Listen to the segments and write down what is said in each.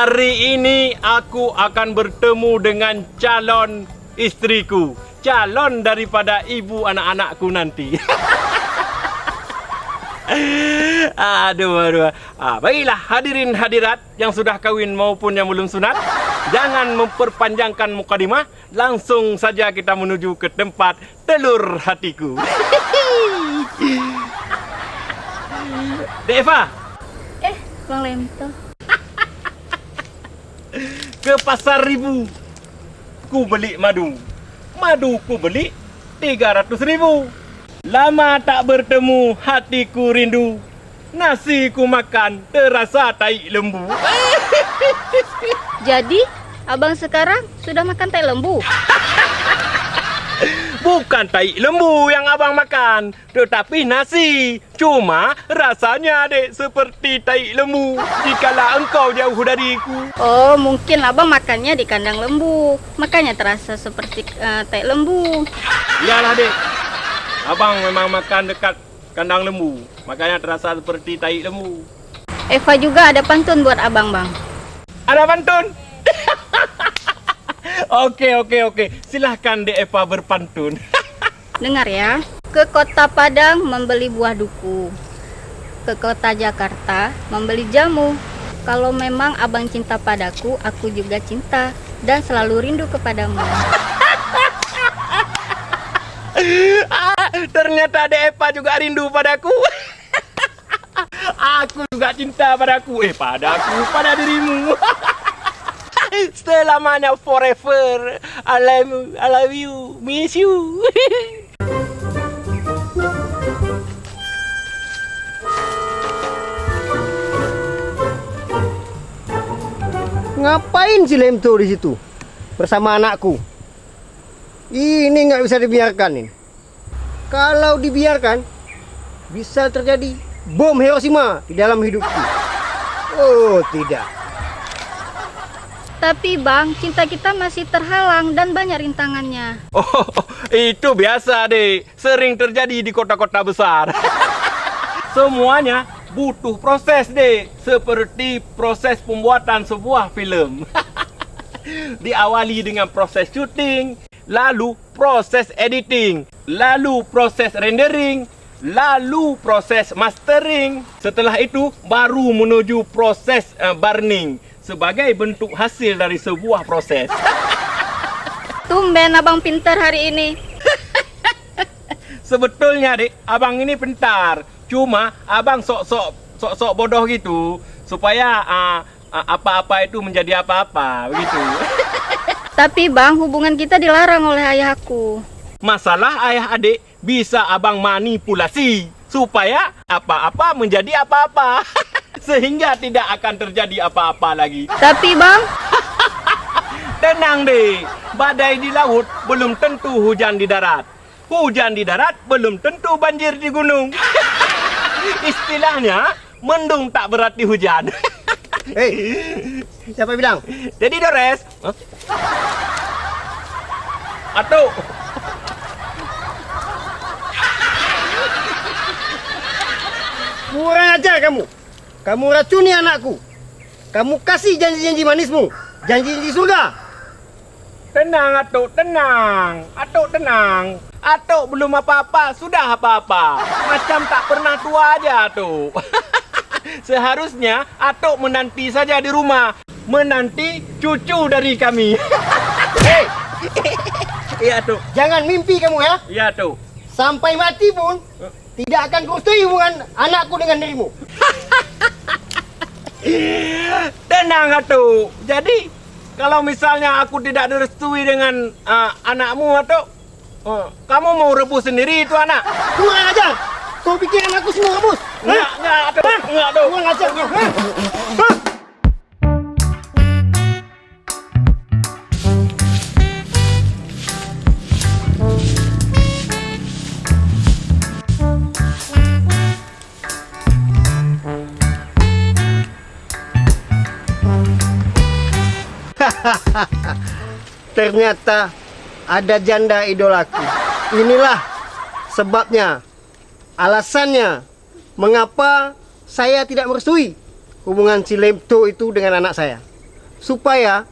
Hari ini aku akan bertemu dengan calon istriku, calon daripada ibu anak-anakku nanti. Aduh. Baiklah hadirin hadirat yang sudah kawin maupun yang belum sunat, jangan memperpanjangkan mukadimah, langsung saja kita menuju ke tempat telur hatiku. Dek Eva, Bang Lemto. ke pasar ribu, ku beli madu. Madu ku beli 300.000. Lama tak bertemu, hatiku rindu. Nasi ku makan, terasa tai lembu. Jadi, abang sekarang sudah makan tai lembu? Bukan tai lembu yang abang makan, tetapi nasi. Cuma rasanya dek seperti tai lembu jikalau engkau jauh dariku. Oh, mungkin abang makannya di kandang lembu, makanya terasa seperti tai lembu. Iyalah dek, abang memang makan dekat kandang lembu, makanya terasa seperti tai lembu. Eva juga ada pantun buat abang, Bang. Ada pantun? Oke. Silahkan Dek Eva berpantun. Dengar ya. Ke kota Padang membeli buah duku. Ke kota Jakarta membeli jamu. Kalau memang abang cinta padaku, aku juga cinta dan selalu rindu kepadamu. Ternyata Dek Eva juga rindu padaku. Aku juga cinta padaku. Pada dirimu. Selamanya forever. I love you, miss you. Ngapain si Lemto di situ bersama anakku? Ini nggak bisa dibiarkan ini. Kalau dibiarkan, bisa terjadi bom Hiroshima di dalam hidupku. Oh tidak. Tapi Bang, cinta kita masih terhalang dan banyak rintangannya. Oh, itu biasa deh. Sering terjadi di kota-kota besar. Semuanya butuh proses deh. Seperti proses pembuatan sebuah film. Diawali dengan proses syuting, lalu proses editing, lalu proses rendering, lalu proses mastering. Setelah itu baru menuju proses burning sebagai bentuk hasil dari sebuah proses. Tumben abang pintar hari ini. Sebetulnya dek, abang ini pintar. Cuma abang sok bodoh gitu supaya apa-apa itu menjadi apa-apa begitu. Tapi Bang, hubungan kita dilarang oleh ayahku. Masalah ayah adik bisa abang manipulasi supaya apa-apa menjadi apa-apa. Sehingga tidak akan terjadi apa-apa lagi. Tapi Bang, tenang deh, badai di laut belum tentu hujan di darat. Hujan di darat belum tentu banjir di gunung. Istilahnya, mendung tak berarti hujan. Hei, siapa bilang? Jadi Dores, atau Kurang ajar kamu. Kamu racuni anakku. Kamu kasih janji-janji manismu, janji-janji surga. tenang Atuk, tenang. Atuk tenang. Atuk belum apa-apa, sudah apa-apa. Macam tak pernah tua aja Atuk. Seharusnya Atuk menanti saja di rumah, menanti cucu dari kami. Hei, Iya Atuk. jangan mimpi kamu ya. Iya Atuk. Sampai mati pun tidak akan kurestui hubungan anakku dengan dirimu. Tenang Atuk. Jadi kalau misalnya aku tidak direstui dengan anakmu Atuk, kamu mau rebus sendiri itu anak? Kurang ajar. Kau pikir anakku semua rebus? Enggak Atuk. Enggak Atuk. Kurang ajar kau. Hah? Ternyata ada janda idolaku. Inilah sebabnya, alasannya mengapa saya tidak merestui hubungan si Lemto itu dengan anak saya. supaya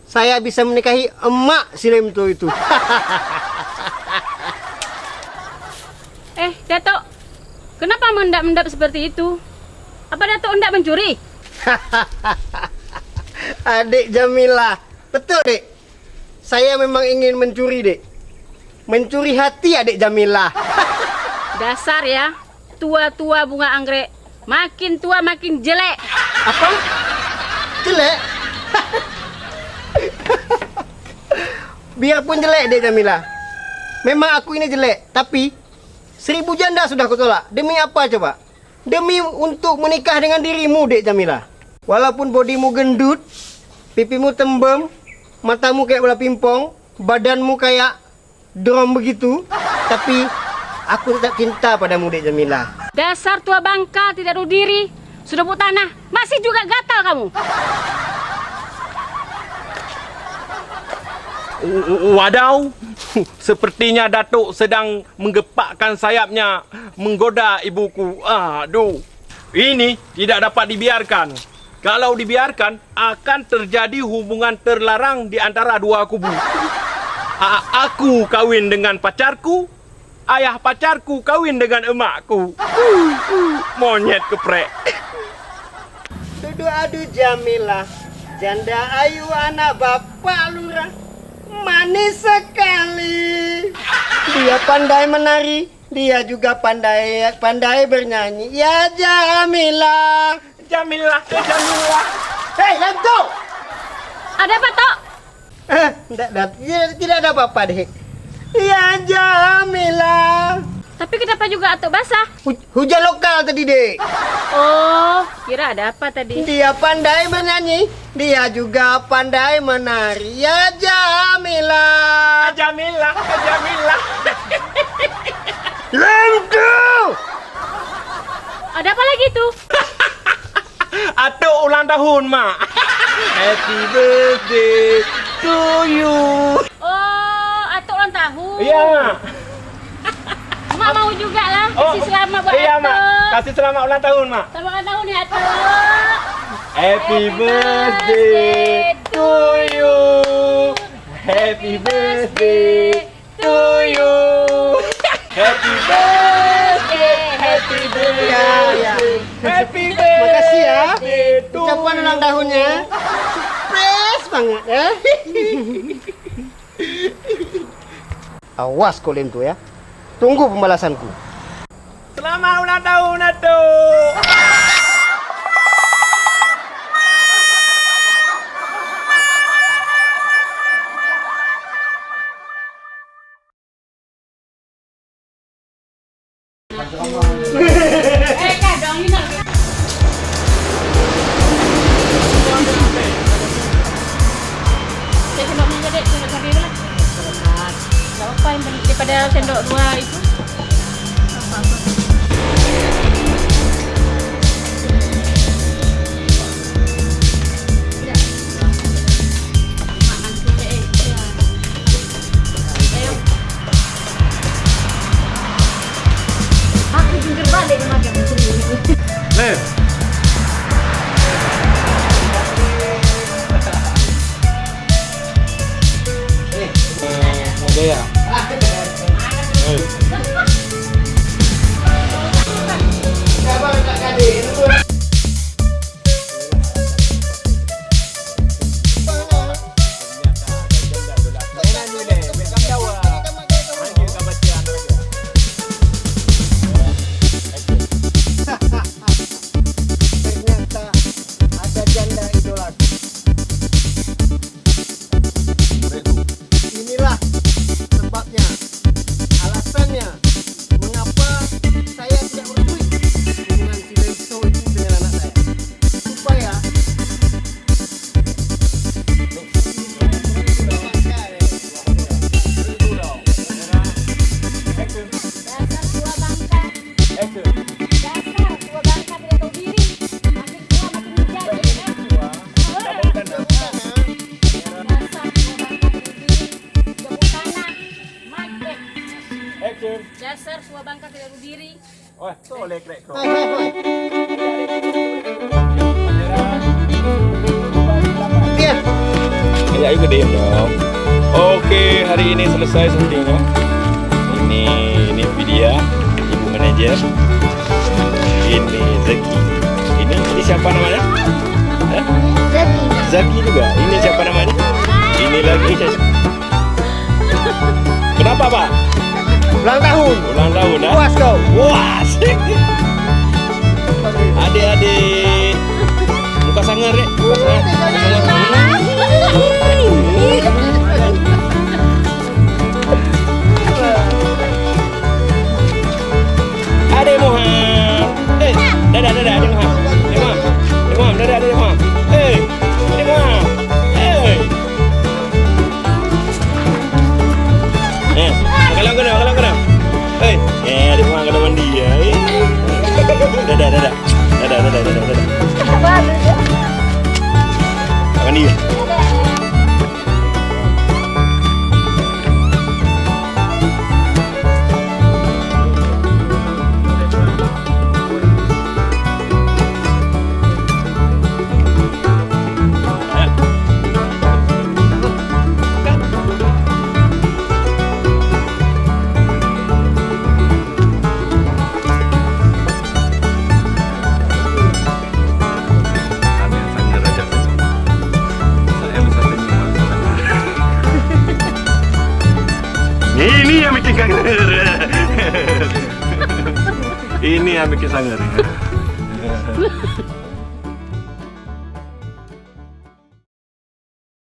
saya bisa menikahi emak si Lemto itu. Datuk, kenapa mendap-mendap seperti itu? Apa Datuk hendak mencuri? Adik Jamila, betul dek. Saya memang ingin mencuri dek. Mencuri hati adik Jamila. Dasar ya, tua-tua bunga anggrek. Makin tua makin jelek. Apa? Jelek? Biarpun jelek dek Jamila. Memang aku ini jelek, tapi 1000 janda sudah kutolak. Demi apa coba? Demi untuk menikah dengan dirimu dek Jamila. Walaupun bodimu gendut, pipimu tembem, matamu kayak bola pingpong, badanmu kayak drum begitu, tapi aku tetap cinta padamu dek Jamila. Dasar tua bangka tidak tahu diri. Sudah bu tanah, masih juga gatal kamu. Wadaw, sepertinya Datuk sedang menggepakkan sayapnya menggoda ibuku. Aduh, ini tidak dapat dibiarkan. Kalau dibiarkan, akan terjadi hubungan terlarang di antara dua kubu. Aku kawin dengan pacarku, ayah pacarku kawin dengan emakku. Monyet keprek. Aduh Jamila, janda ayu anak bapak lurah, manis sekali. Dia pandai menari, dia juga pandai bernyanyi. Ya Jamila, Jamila. hei Lemto. Ada apa Tok? Tidak ada apa-apa deh. Ya Jamila. Tapi kenapa juga atuk basah? Hujan lokal tadi dek. Oh, kira ada apa tadi? Dia pandai bernyanyi, dia juga pandai menari. Ya Jamila. Jamila. Lemto. Ada apa lagi tuh? Atuk ulang tahun, Mak. Happy birthday to you. Oh, atuk ulang tahun. Iya, Mak. Mak mau juga lah. Kasih selamat buat iya, atuk. Mak. Kasih selamat ulang tahun, Mak. Selamat ulang tahun ya atuk. Happy birthday to you. Happy birthday to you. Happy birthday. Happy birthday. Ya. Happy birthday. Makasih ya. to Ucapan ulang tahunnya. Surprise banget ya. Awas kau Lemto ya. Tunggu pembalasanku. Selamat ulang tahun, Atuk. Kadang ini. Saya sendok mana dek? Sendok sambil lah. Gak apa yang daripada sendok dua itu. Aku jungkir balik sama kamu sendiri. Leh. Ada ya? Ternyata ada janda idolaku. Inilah sebabnya, alasannya mengapa saya tidak merestui hubungan si Lemto itu dengan anak saya. Supaya Dasar tua bangka. Dasar tua bangka tidak tahu diri. Makin tua makin menjadi. Dasar tua bangka tidak tahu diri. Jemput tanah. Makin. Dasar tua bangka tidak tahu diri. Wah, soleh krek kau. Biar Agak juga diem dong. Oke, hari ini selesai syutingnya. Ini Vidya, ibu manajer. Ini Zaki. Ini siapa namanya? Hah? Zaki juga. Ini siapa namanya? Ini lagi. Kenapa, Pak? Ulang tahun. Ulang tahun, dah? Puas kau. Puas. Adik-adik. Muka sangar, Rek. Muka sangar. Adik Muhammad. Dadah, Adik Muhammad. Adik Muhammad, dadah, Adik Muhammad. Adik Muhammad. Makan kena. Adik Muhammad kena mandi ya. Dadah. Mandi ya. Ini yang bikin kangen. Ini yang bikin sangar.